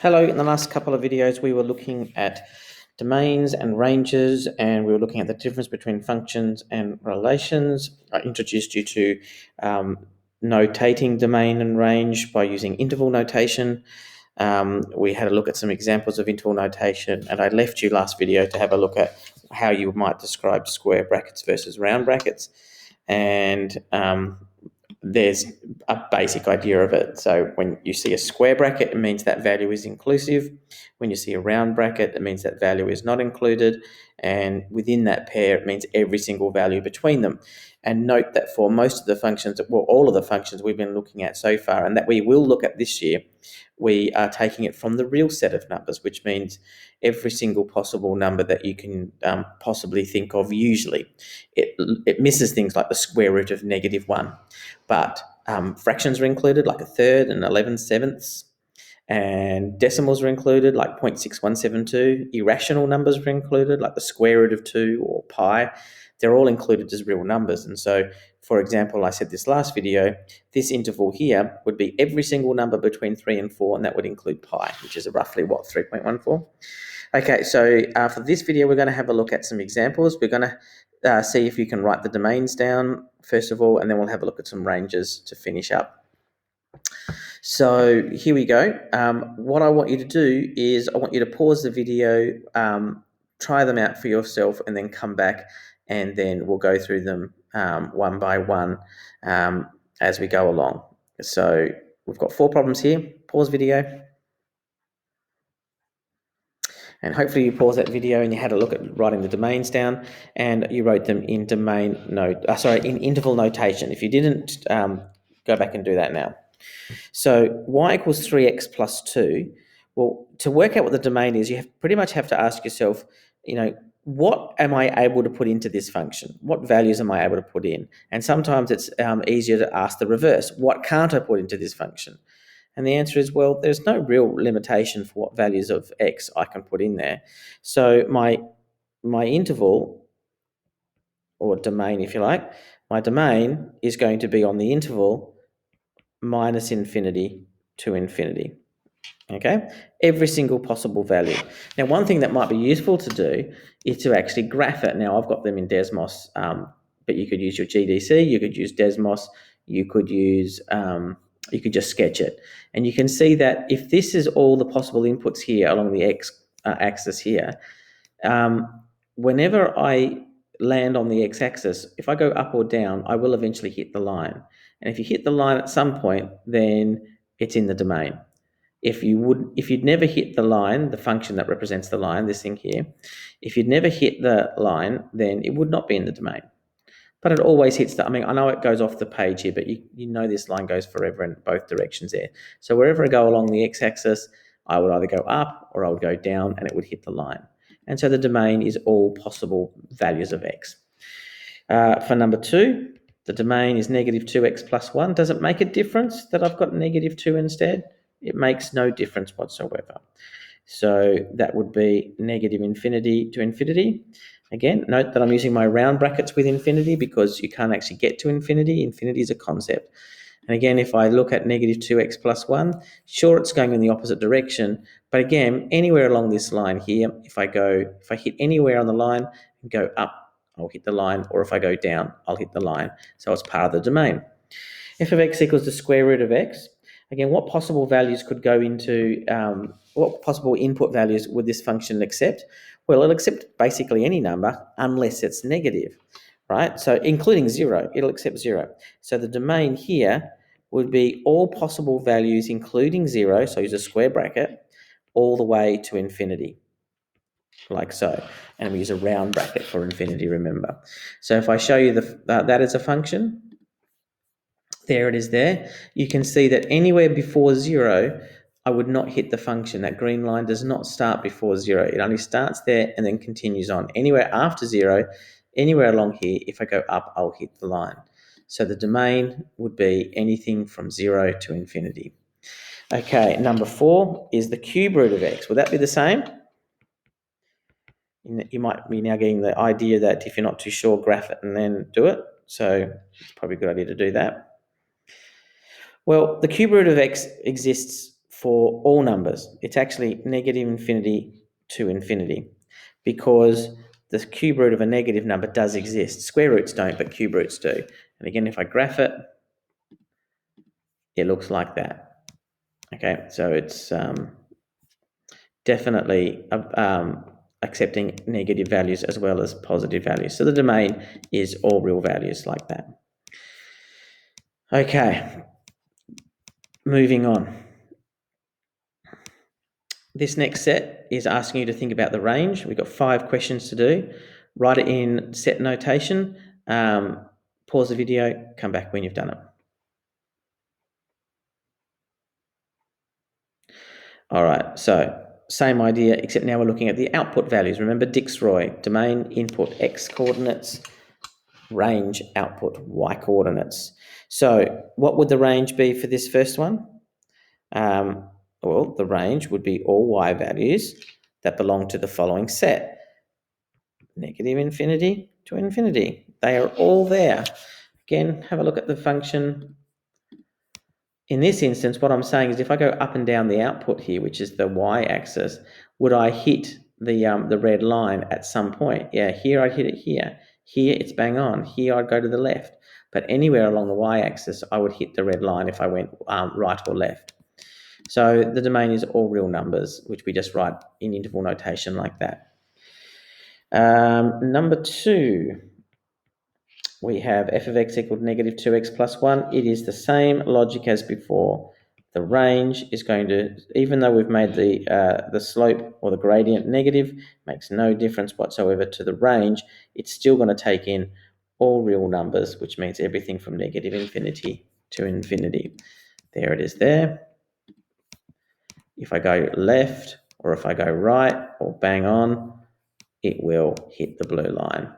Hello, in the last couple of videos we were looking at domains and ranges, and we were looking at the difference between functions and relations. I introduced you to notating domain and range by using interval notation. We had a look at some examples of interval notation, and I left you last video to have a look at how you might describe square brackets versus round brackets. And there's a basic idea of it. So when you see a square bracket, it means that value is inclusive. When you see a round bracket, it means that value is not included. And within that pair, it means every single value between them. And note that for most of the functions, well, all of the functions we've been looking at so far, and that we will look at this year, we are taking it from the real set of numbers, which means every single possible number that you can possibly think of usually. It misses things like the square root of -1, but fractions are included, like a third and 11/7, and decimals are included, like 0.6172. Irrational numbers are included, like the square root of 2 or pi. They're all included as real numbers. And so, for example, I said this last video, this interval here would be every single number between 3 and 4, and that would include pi, which is roughly, 3.14? Okay, so for this video, we're going to have a look at some examples. We're going to see if you can write the domains down, first of all, and then we'll have a look at some ranges to finish up. So here we go. What I want you to do is I want you to pause the video, try them out for yourself, and then come back, and then we'll go through them one by one as we go along. So we've got 4 problems here. Pause video. And hopefully you paused that video and you had a look at writing the domains down, and you wrote them in in interval notation. If you didn't, go back and do that now. So y equals 3x plus 2. Well, to work out what the domain is, you pretty much have to ask yourself, what am I able to put into this function? What values am I able to put in? And sometimes it's easier to ask the reverse. What can't I put into this function? And the answer is, well, there's no real limitation for what values of x I can put in there. So my interval, or domain if you like, my domain is going to be on the interval -infinity to infinity. Okay, every single possible value. Now, one thing that might be useful to do is to actually graph it. Now, I've got them in Desmos, but you could use your GDC, you could use Desmos, you could use, you could just sketch it. And you can see that if this is all the possible inputs here along the x axis here, whenever I land on the x-axis, if I go up or down, I will eventually hit the line. And if you hit the line at some point, then it's in the domain. If you'd never hit the line, the function that represents the line, this thing here, if you'd never hit the line, then it would not be in the domain. But it always hits I know it goes off the page here, but you know this line goes forever in both directions there. So wherever I go along the x-axis, I would either go up or I would go down, and it would hit the line. And so the domain is all possible values of x. For number 2, the domain is -2x plus 1. Does it make a difference that I've got -2 instead? It makes no difference whatsoever. So that would be -infinity to infinity. Again, note that I'm using my round brackets with infinity because you can't actually get to infinity. Infinity is a concept. And again, if I look at -2x plus 1, sure, it's going in the opposite direction. But again, anywhere along this line here, if I hit anywhere on the line and go up, I'll hit the line, or if I go down, I'll hit the line. So it's part of the domain. F of x equals the square root of x. Again, what possible values could go into, what possible input values would this function accept? Well, it'll accept basically any number unless it's negative, right? So including 0, it'll accept 0. So the domain here would be all possible values including 0, so use a square bracket, all the way to infinity, like so. And we use a round bracket for infinity, remember. So if I show you that as a function, there it is there. You can see that anywhere before 0, I would not hit the function. That green line does not start before 0. It only starts there and then continues on. Anywhere after 0, anywhere along here, if I go up, I'll hit the line. So the domain would be anything from 0 to infinity. Okay, number 4 is the cube root of x. Would that be the same? You might be now getting the idea that if you're not too sure, graph it and then do it. So it's probably a good idea to do that. Well, the cube root of x exists for all numbers. It's actually negative infinity to infinity, because the cube root of a negative number does exist. Square roots don't, but cube roots do. And again, if I graph it, it looks like that. Okay, so it's definitely accepting negative values as well as positive values. So the domain is all real values like that. Okay, moving on. This next set is asking you to think about the range. We've got 5 questions to do. Write it in set notation. Pause the video, come back when you've done it. All right, so same idea, except now we're looking at the output values. Remember Dix-Roy, domain input X coordinates, range output Y coordinates. So what would the range be for this first one? Well, the range would be all Y values that belong to the following set. Negative infinity to infinity. They are all there. Again, have a look at the function. In this instance, what I'm saying is if I go up and down the output here, which is the y-axis, would I hit the red line at some point? Yeah, here I'd hit it here. Here it's bang on. Here I'd go to the left. But anywhere along the y-axis, I would hit the red line if I went right or left. So the domain is all real numbers, which we just write in interval notation like that. Number 2. We have f of x equal to negative 2x plus 1. It is the same logic as before. The range is going to, even though we've made the slope or the gradient negative, makes no difference whatsoever to the range. It's still going to take in all real numbers, which means everything from negative infinity to infinity. There it is there. If I go left or if I go right or bang on, it will hit the blue line.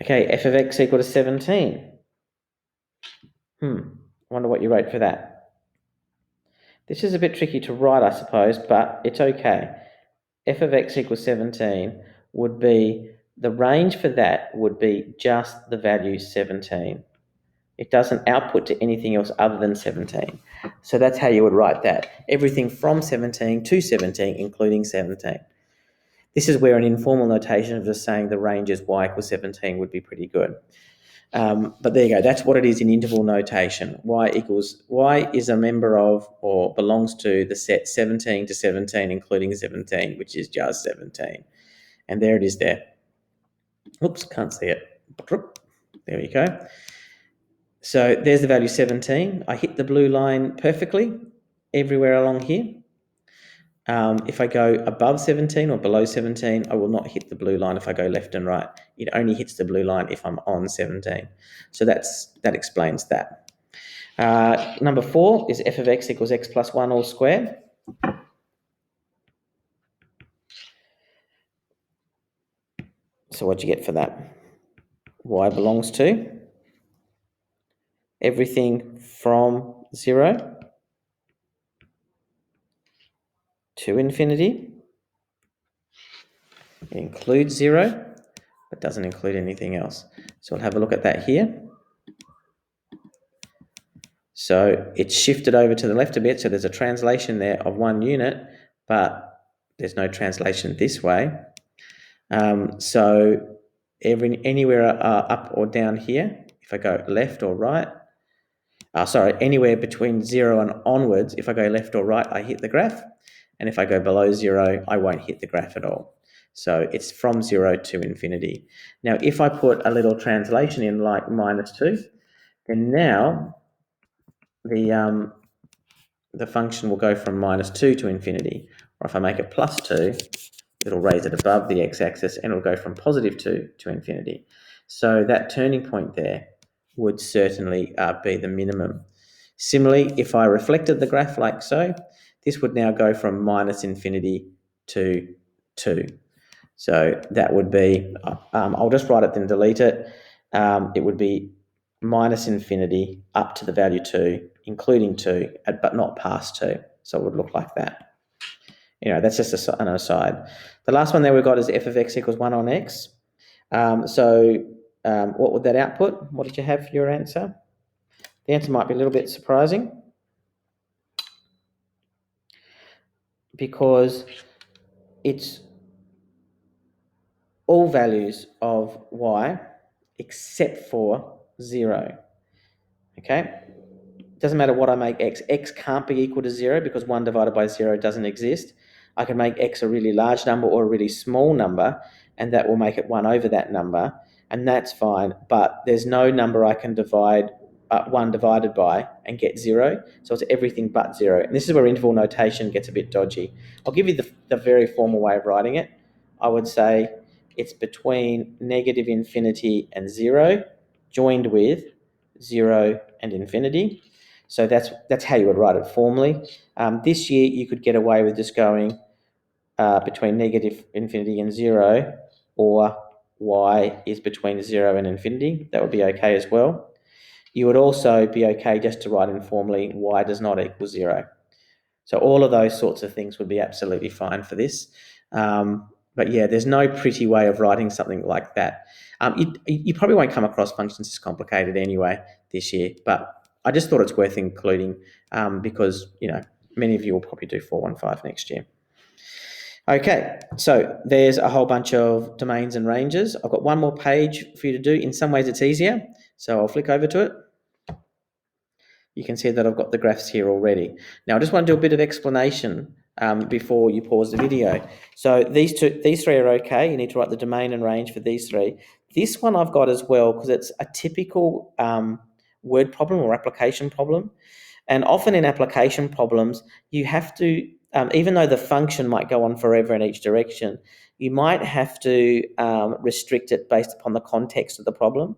Okay, f of x equal to 17. I wonder what you wrote for that. This is a bit tricky to write, I suppose, but it's okay. F of x equals 17 would be, the range for that would be just the value 17. It doesn't output to anything else other than 17. So that's how you would write that. Everything from 17 to 17, including 17. This is where an informal notation of just saying the range is y equals 17 would be pretty good. But there you go. That's what it is in interval notation. Y is a member of or belongs to the set 17 to 17, including 17, which is just 17. And there it is there. Oops, can't see it. There you go. So there's the value 17. I hit the blue line perfectly everywhere along here. If I go above 17 or below 17, I will not hit the blue line if I go left and right. It only hits the blue line if I'm on 17. So that explains that. Number 4 is f of x equals x plus 1 all squared. So what do you get for that? Y belongs to everything from 0 to infinity. It includes 0, but doesn't include anything else. So we'll have a look at that here. So it's shifted over to the left a bit, so there's a translation there of 1 unit, but there's no translation this way. So anywhere up or down here, if I go left or right, anywhere between 0 and onwards, if I go left or right, I hit the graph. And if I go below 0, I won't hit the graph at all. So it's from 0 to infinity. Now, if I put a little translation in like -2, then now the function will go from -2 to infinity. Or if I make it +2, it'll raise it above the x-axis and it'll go from +2 to infinity. So that turning point there would certainly be the minimum. Similarly, if I reflected the graph like so, this would now go from -infinity to 2. So that would be, I'll just write it then delete it. It would be -infinity up to the value 2, including 2, but not past 2. So it would look like that. That's just an aside. The last one there we've got is f of x equals 1 on x. What would that output? What did you have for your answer? The answer might be a little bit surprising. because it's all values of y except for 0. Okay? Doesn't matter what I make x. X can't be equal to 0 because 1 divided by 0 doesn't exist. I can make x a really large number or a really small number, and that will make it 1 over that number, and that's fine. But there's no number I can divide 1 divided by and get 0. So it's everything but 0. And this is where interval notation gets a bit dodgy. I'll give you the very formal way of writing it. I would say it's between negative infinity and 0, joined with 0 and infinity. So that's how you would write it formally. This year you could get away with just going between negative infinity and 0, or y is between 0 and infinity. That would be okay as well. You would also be okay just to write informally y does not equal 0. So all of those sorts of things would be absolutely fine for this. But yeah, there's no pretty way of writing something like that. You probably won't come across functions as complicated anyway this year, but I just thought it's worth including because, many of you will probably do 415 next year. Okay, so there's a whole bunch of domains and ranges. I've got one more page for you to do. In some ways it's easier, so I'll flick over to it. You can see that I've got the graphs here already. Now, I just want to do a bit of explanation before you pause the video. So these three are okay. You need to write the domain and range for these three. This one I've got as well because it's a typical word problem or application problem. And often in application problems, you have to, even though the function might go on forever in each direction, you might have to restrict it based upon the context of the problem.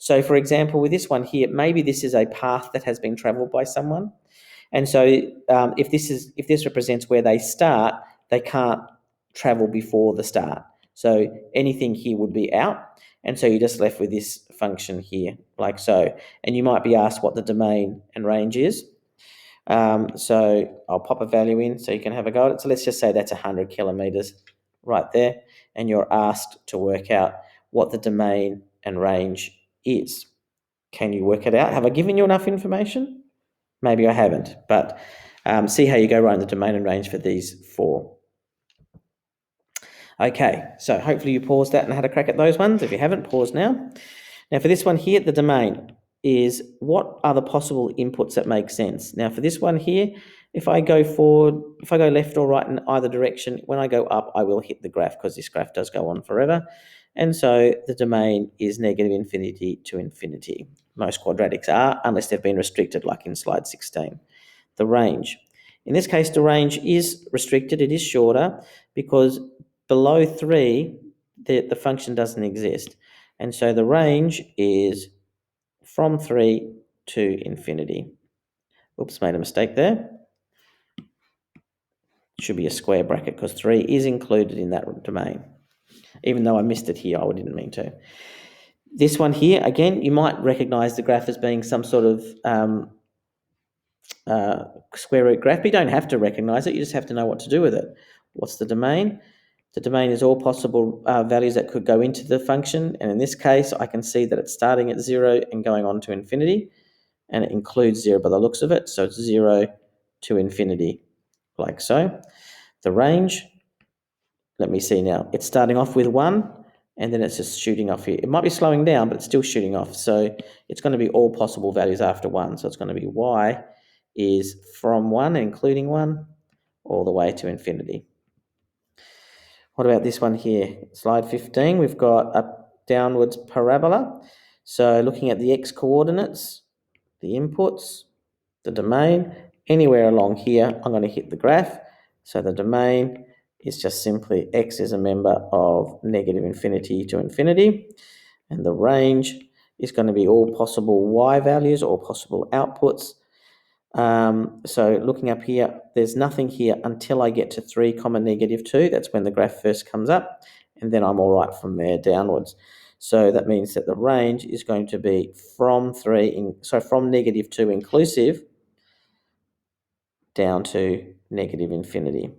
So, for example, with this one here, maybe this is a path that has been travelled by someone. And so if this represents where they start, they can't travel before the start. So anything here would be out. And so you're just left with this function here, like so. And you might be asked what the domain and range is. So I'll pop a value in so you can have a go at it. So let's just say that's 100 kilometres right there. And you're asked to work out what the domain and range is. Can you work it out? Have I given you enough information? Maybe I haven't, but see how you go right in the domain and range for these four. Okay, so hopefully you paused that and had a crack at those ones. If you haven't, pause now. Now for this one here, the domain is what are the possible inputs that make sense. Now for this one here, if I go forward, if I go left or right in either direction, when I go up, I will hit the graph because this graph does go on forever. And so the domain is negative infinity to infinity. Most quadratics are, unless they've been restricted, like in slide 16. The range. In this case, the range is restricted. It is shorter because below 3, the function doesn't exist. And so the range is from 3 to infinity. Oops, made a mistake there. It should be a square bracket because 3 is included in that domain. Even though I missed it here, I didn't mean to. This one here, again, you might recognise the graph as being some sort of square root graph, but you don't have to recognise it. You just have to know what to do with it. What's the domain? The domain is all possible values that could go into the function. And in this case, I can see that it's starting at 0 and going on to infinity. And it includes 0 by the looks of it. So it's 0 to infinity, like so. The range, let me see now. It's starting off with 1, and then it's just shooting off here. It might be slowing down, but it's still shooting off. So it's going to be all possible values after 1. So it's going to be y is from 1, including 1, all the way to infinity. What about this one here? Slide 15, we've got a downwards parabola. So looking at the x-coordinates, the inputs, the domain, anywhere along here, I'm going to hit the graph. So the domain is just simply x is a member of negative infinity to infinity. And the range is going to be all possible y values, all possible outputs. So looking up here, there's nothing here until I get to 3, negative 2. That's when the graph first comes up, and then I'm all right from there downwards. So that means that the range is going to be from from negative 2 inclusive down to negative infinity.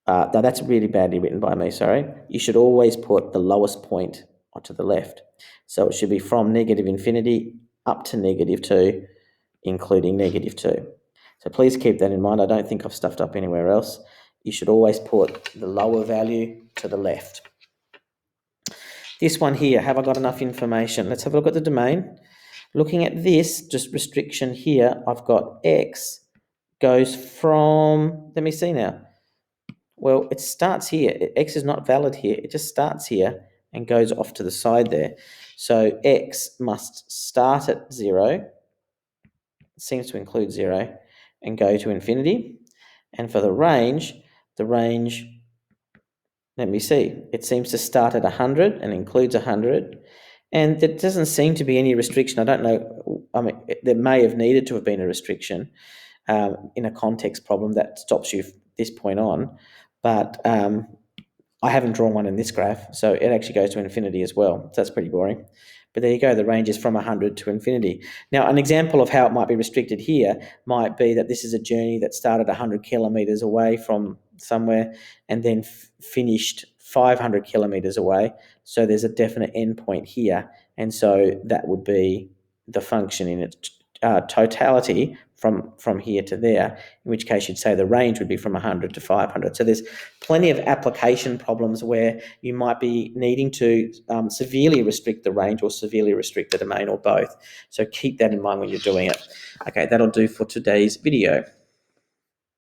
Now that's really badly written by me, sorry. You should always put the lowest point onto the left. So it should be from negative infinity up to negative 2, including negative 2. So please keep that in mind. I don't think I've stuffed up anywhere else. You should always put the lower value to the left. This one here, have I got enough information? Let's have a look at the domain. Looking at this, just restriction here, I've got X goes from, let me see now. Well, it starts here. X is not valid here. It just starts here and goes off to the side there. So X must start at 0, seems to include 0, and go to infinity. And for the range, let me see, it seems to start at 100 and includes 100. And there doesn't seem to be any restriction. I don't know, I mean, there may have needed to have been a restriction in a context problem that stops you this point on. But I haven't drawn one in this graph, so it actually goes to infinity as well. So that's pretty boring. But there you go, the range is from 100 to infinity. Now, an example of how it might be restricted here might be that this is a journey that started 100 kilometres away from somewhere and then finished 500 kilometres away. So there's a definite endpoint here. And so that would be the function in its totality from here to there, in which case you'd say the range would be from 100 to 500. So there's plenty of application problems where you might be needing to severely restrict the range or severely restrict the domain or both. So keep that in mind when you're doing it. Okay, that'll do for today's video.